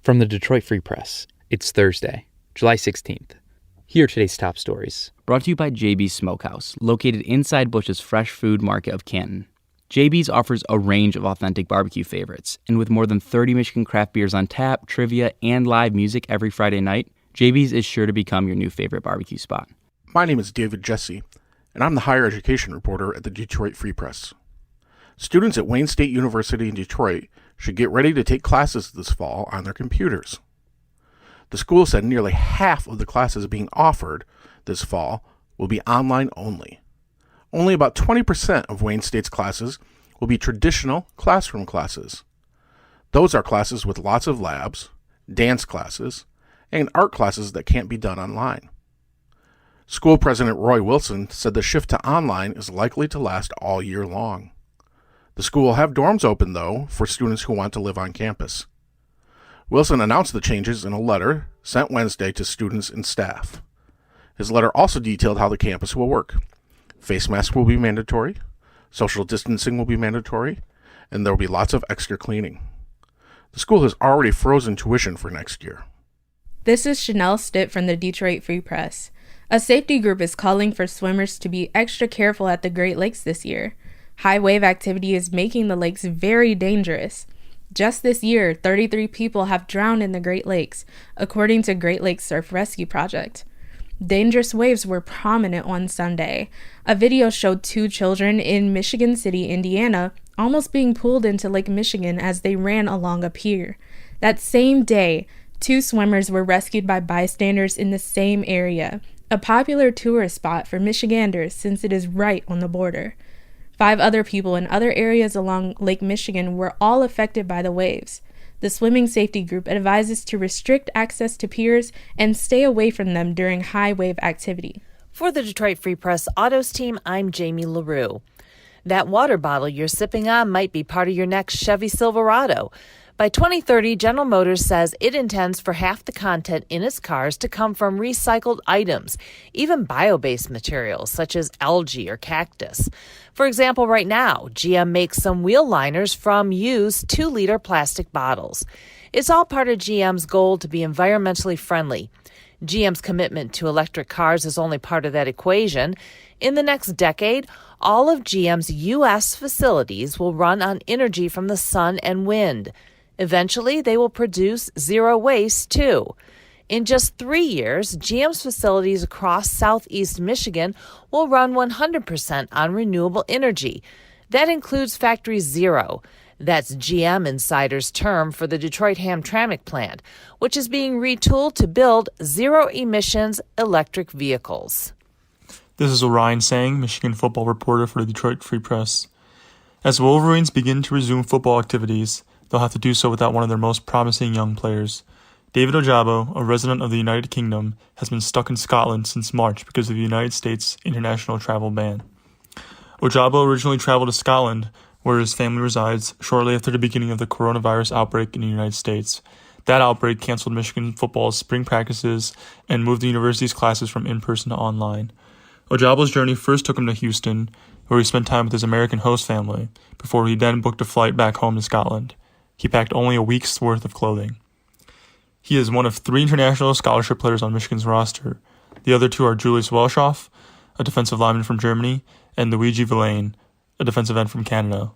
From the Detroit Free Press, it's Thursday, July 16th. Here are today's top stories. Brought to you by JB's Smokehouse, located inside Bush's Fresh Food Market of Canton. JB's offers a range of authentic barbecue favorites, and with more than 30 Michigan craft beers on tap, trivia, and live music every Friday night, JB's is sure to become your new favorite barbecue spot. My name is David Jesse, and I'm the higher education reporter at the Detroit Free Press. Students at Wayne State University in Detroit should get ready to take classes this fall on their computers. The school said nearly half of the classes being offered this fall will be online only. Only about 20% of Wayne State's classes will be traditional classroom classes. Those are classes with lots of labs, dance classes, and art classes that can't be done online. School President Roy Wilson said the shift to online is likely to last all year long. The school will have dorms open, though, for students who want to live on campus. Wilson announced the changes in a letter sent Wednesday to students and staff. His letter also detailed how the campus will work. Face masks will be mandatory, social distancing will be mandatory, and there will be lots of extra cleaning. The school has already frozen tuition for next year. This is Chanel Stitt from the Detroit Free Press. A safety group is calling for swimmers to be extra careful at the Great Lakes this year. High wave activity is making the lakes very dangerous. Just this year, 33 people have drowned in the Great Lakes, according to Great Lakes Surf Rescue Project. Dangerous waves were prominent on Sunday. A video showed two children in Michigan City, Indiana, almost being pulled into Lake Michigan as they ran along a pier. That same day, two swimmers were rescued by bystanders in the same area, a popular tourist spot for Michiganders since it is right on the border. 5 other people in other areas along Lake Michigan were all affected by the waves. The swimming safety group advises to restrict access to piers and stay away from them during high wave activity. For the Detroit Free Press Autos team, I'm Jamie LaRue. That water bottle you're sipping on might be part of your next Chevy Silverado. By 2030, General Motors says it intends for half the content in its cars to come from recycled items, even bio-based materials such as algae or cactus. For example, right now, GM makes some wheel liners from used 2-liter plastic bottles. It's all part of GM's goal to be environmentally friendly. GM's commitment to electric cars is only part of that equation. In the next decade, all of GM's U.S. facilities will run on energy from the sun and wind. Eventually, they will produce zero waste, too. In just 3 years, GM's facilities across southeast Michigan will run 100% on renewable energy. That includes Factory Zero. That's GM Insider's term for the Detroit Hamtramck plant, which is being retooled to build zero-emissions electric vehicles. This is Orion Sang, Michigan football reporter for the Detroit Free Press. As the Wolverines begin to resume football activities, they'll have to do so without one of their most promising young players. David Ojabo, a resident of the United Kingdom, has been stuck in Scotland since March because of the United States' international travel ban. Ojabo originally traveled to Scotland, where his family resides, shortly after the beginning of the coronavirus outbreak in the United States. That outbreak canceled Michigan football's spring practices and moved the university's classes from in-person to online. Ojabo's journey first took him to Houston, where he spent time with his American host family, before he then booked a flight back home to Scotland. He packed only a week's worth of clothing. He is one of 3 international scholarship players on Michigan's roster. The other 2 are Julius Welschoff, a defensive lineman from Germany, and Luigi Villain, a defensive end from Canada.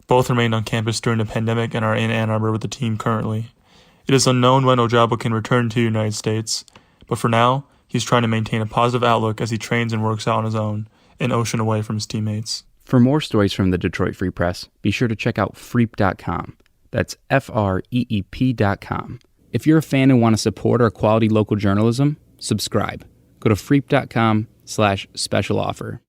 Both remained on campus during the pandemic and are in Ann Arbor with the team currently. It is unknown when Ojabo can return to the United States, but for now, he's trying to maintain a positive outlook as he trains and works out on his own, an ocean away from his teammates. For more stories from the Detroit Free Press, be sure to check out freep.com. That's FREEP.com. If you're a fan and want to support our quality local journalism, subscribe. Go to freep.com/special offer.